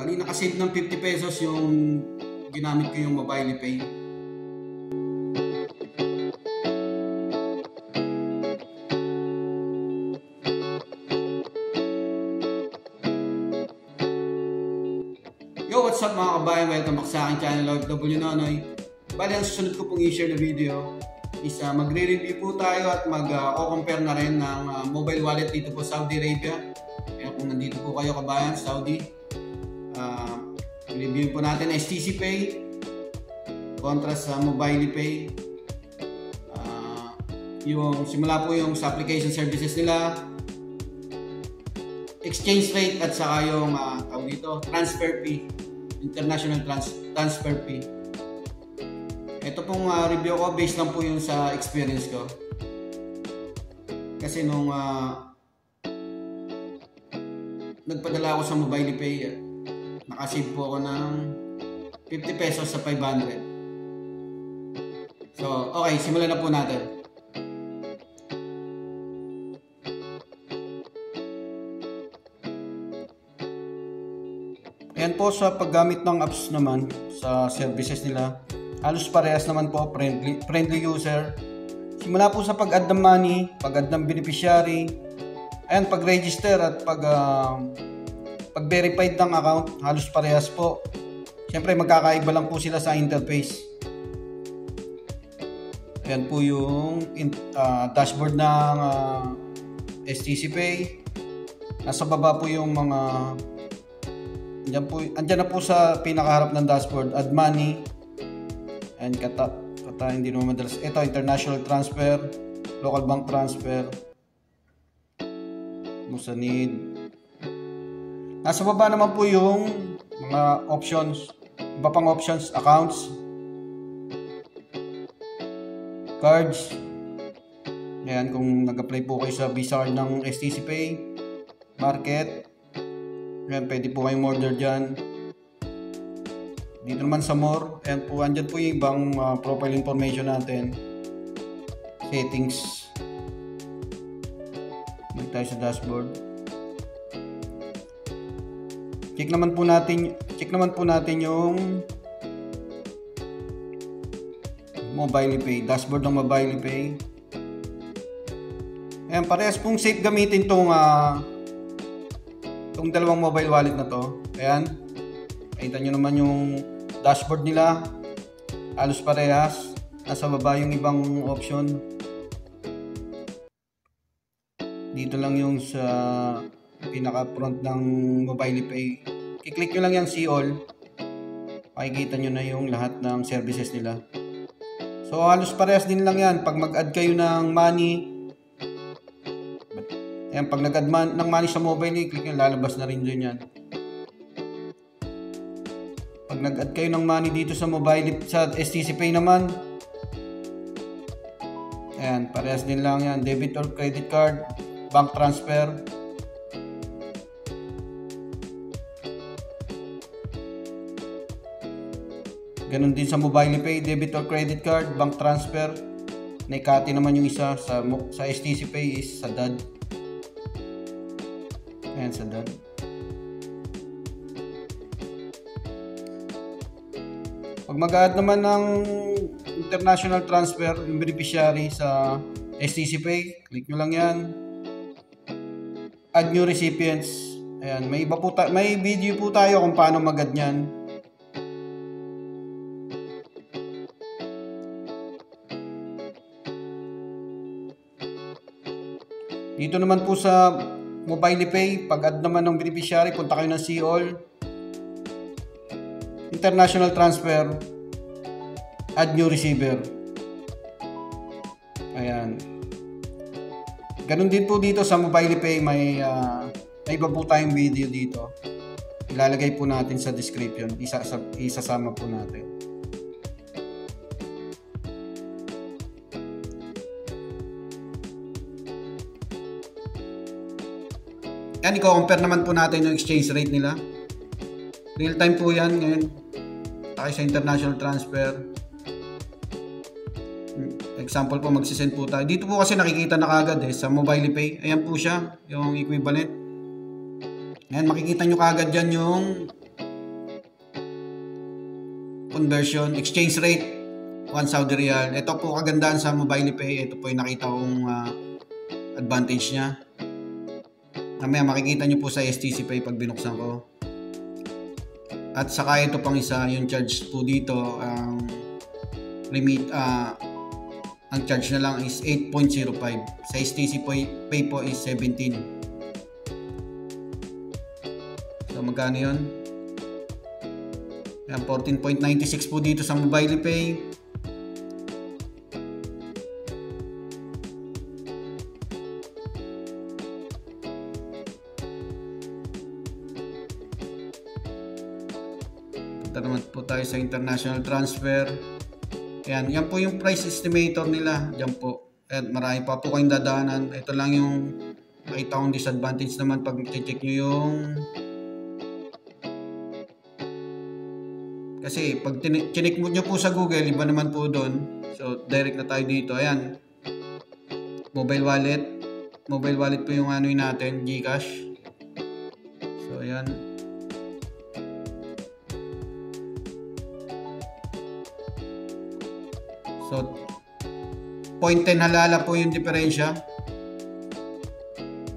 Bali, nakasave ng 50 pesos yung ginamit ko yung Mobile Pay. Yo, what's up mga kabayan? Welcome back sa aking channel, OFW Nonoy. Bali, ang susunod ko pong i-share na video is magre-review po tayo at mag-compare na rin ng mobile wallet dito po Saudi Arabia. Kaya kung nandito po kayo kabayan, Saudi, review po natin STC Pay kontra sa Mobile Pay. Yung simula po yung sa application services nila, exchange rate at saka yung dito, transfer fee, international transfer fee. Ito pong review ko based lang po yung sa experience ko. Kasi nung nagpadala ako sa Mobile Pay, nakasave po ako ng 50 pesos sa 500. So, okay, simulan na po natin. Ayan po sa paggamit ng apps naman sa services nila, halos parehas naman po, friendly user. Simula po sa pag-add ng money, pag-add ng beneficiary, ayan, pag-register at pag-verified ng account, halos parehas po. Siyempre magkakaiba lang po sila sa interface. Ayan po yung dashboard ng STC Pay. Nasa baba po yung mga andyan na po sa pinakaharap ng dashboard, add money and kata hindi naman madalas. Ito, international transfer, local bank transfer, musa need. Nasa baba naman po yung mga options, iba pang options, accounts, cards. Ayan, kung nag-apply po kayo sa Visa card ng STC Pay, market. Ayan, pwede po kayong order dyan. Dito naman sa more, ayan po, andyan po yung ibang profile information natin. Settings. Balik tayo sa dashboard. Check naman po natin yung Mobile Pay, dashboard ng Mobile Pay. Ayan, parehas pong safe gamitin tong dalawang mobile wallet na to. Ayan, kita nyo naman yung dashboard nila, halos parehas. Nasa baba yung ibang option. Dito lang yung sa pinaka front ng Mobile Pay. I-click nyo lang yung see all, makikita nyo na yung lahat ng services nila. So halos parehas din lang yan. Pag mag-add kayo ng money, ayan, pag nag-add ng money sa mobile, i-click nyo, lalabas na rin dyan yan. Pag nag-add kayo ng money dito sa mobile, sa STC Pay naman, ayan, parehas din lang yan. Debit or credit card, bank transfer. Ganon din sa Mobile Pay, debit or credit card, bank transfer. Naikati naman yung isa sa STC Pay is sa DAD. Ayan, sa DAD. Pag mag-add naman ng international transfer, yung beneficiary sa STC Pay, click nyo lang yan. Add new recipients. Ayan, may video po tayo kung paano mag-add nyan. Dito naman po sa Mobile Pay, pag-add naman ng beneficiary, punta kayo ng see all. International transfer, add new receiver. Ayan. Ganun din po dito sa Mobile Pay, may iba po tayong video dito. Ilalagay po natin sa description, isasama po natin. Yan, i-compare naman po natin yung exchange rate nila. Real time po yan ngayon. Tayo sa international transfer. Example po, magsisend po tayo. Dito po kasi nakikita na kagad sa Mobile Pay. Ayan po siya, yung equivalent. Ayan, makikita nyo kagad dyan yung conversion, exchange rate, 1 Saudi Riyal. Ito po kagandahan sa MobilePay. Ito po yung nakita kong advantage niya. Mamaya makikita nyo po sa STC Pay pag binuksan ko. At saka ito pang isa, yung charge po dito, ang charge na lang is 8.05. Sa STC Pay po is 17. So magkano yun? Yan, 14.96 po dito sa MobilePay. Punta naman po tayo sa international transfer. Yan po yung price estimator nila. Diyan po. Ayan, marami pa po kayong dadaanan. Ito lang yung nakita kong disadvantage naman pag check nyo yung... Kasi pag chinik nyo po sa Google, iba naman po doon. So, direct na tayo dito. Ayan. Mobile wallet. Mobile wallet po yung ano yun natin, GCash. So, ayan. So, 0.10 halala po yung diferensya.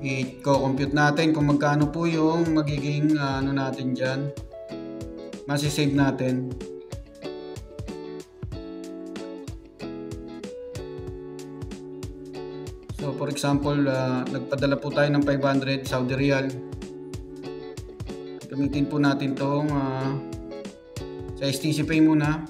I-compute natin kung magkano po yung magiging ano natin dyan. Masisave natin. So, for example, nagpadala po tayo ng 500 Saudi Riyal. Gamitin po natin itong sa STC Pay muna.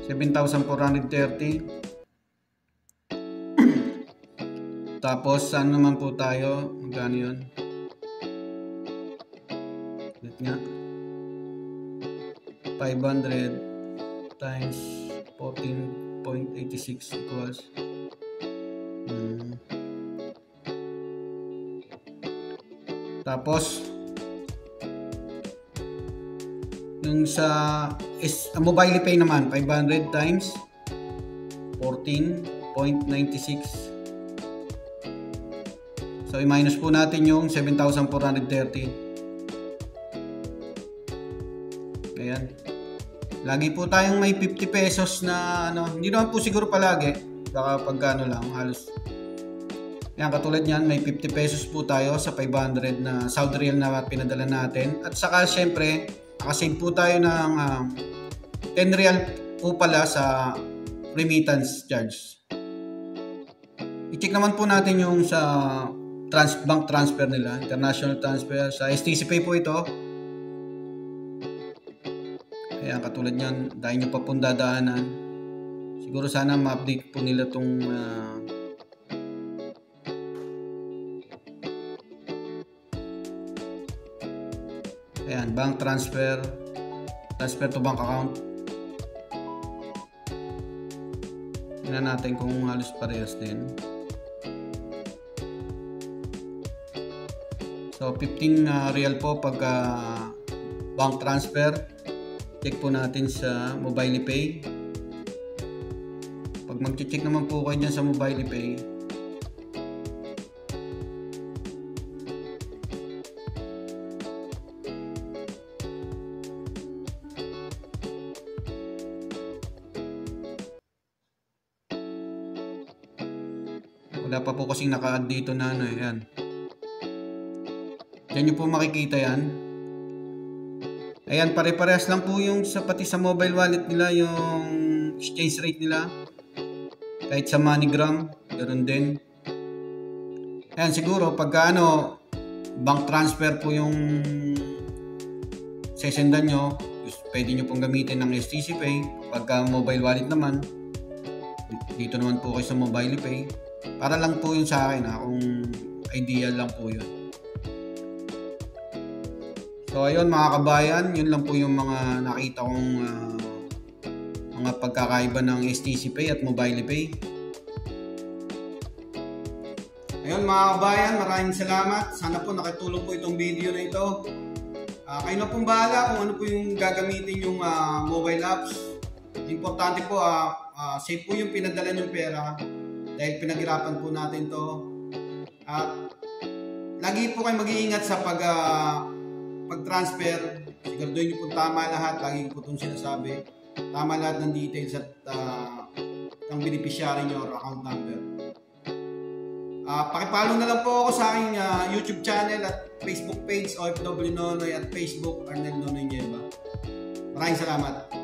7,430. Tapos saan naman po tayo? Magkano yun? Ulit nga. 500 times 14.86 equals tapos yung sa MobilePay naman 500 times 14.96. So i-minus po natin yung 7,430. Ayan. Lagi po tayong may 50 pesos na ano, hindi naman po siguro palagi, baka pagkano lang halos. Yan, katulad niyan, may 50 pesos po tayo sa 500 na Saudi Riyal na pinadala natin. At saka syempre, nakasave po tayo ng 10 Riyal po pala sa remittance charge. I-check naman po natin yung sa bank transfer nila, international transfer. Sa STC Pay po ito. Ayan, katulad niyan, dahil nyo pa pong dadaanan. Siguro sana ma-update po nila itong ayan, bank transfer, transfer to bank account. Tingnan natin kung halos parehas din. So 15 Riyal po pag bank transfer. Check po natin sa MobilePay. Pag mag-check naman po kayo dyan sa MobilePay, wala pa po kasing naka-add dito na ano, yan. Diyan nyo po makikita yan. Ayan, pare-parehas lang po yung pati sa mobile wallet nila, yung exchange rate nila. Kahit sa MoneyGram, ganoon din. Ayan, siguro pagka ano, bank transfer po yung sesendan nyo, pwede nyo pong gamitin ng STC Pay. Pagka mobile wallet naman, dito naman po kayo sa MobilePay. Para lang po yun sa akin, kung idea lang po yun. So ayun mga kabayan, yun lang po yung mga nakita kong mga pagkakaiba ng STC Pay at MobilePay. Ayun mga kabayan, maraming salamat. Sana po nakatulong po itong video na ito. Kayo na pong bahala kung ano po yung gagamitin yung mobile apps. Importante po, safe po yung pinadala yung pera dahil pinaghirapan po natin to. At lagi po kayo mag-iingat sa pag-transfer. siguraduhin niyo po tama lahat. Lagi ko po itong sinasabi. Tama lahat ng details at ng beneficiary niyo or account number. Pakipollow na lang po ako sa aking YouTube channel at Facebook page, OFW Nonoy, at Facebook, Arnel Nonoy Nieva. Maraming salamat.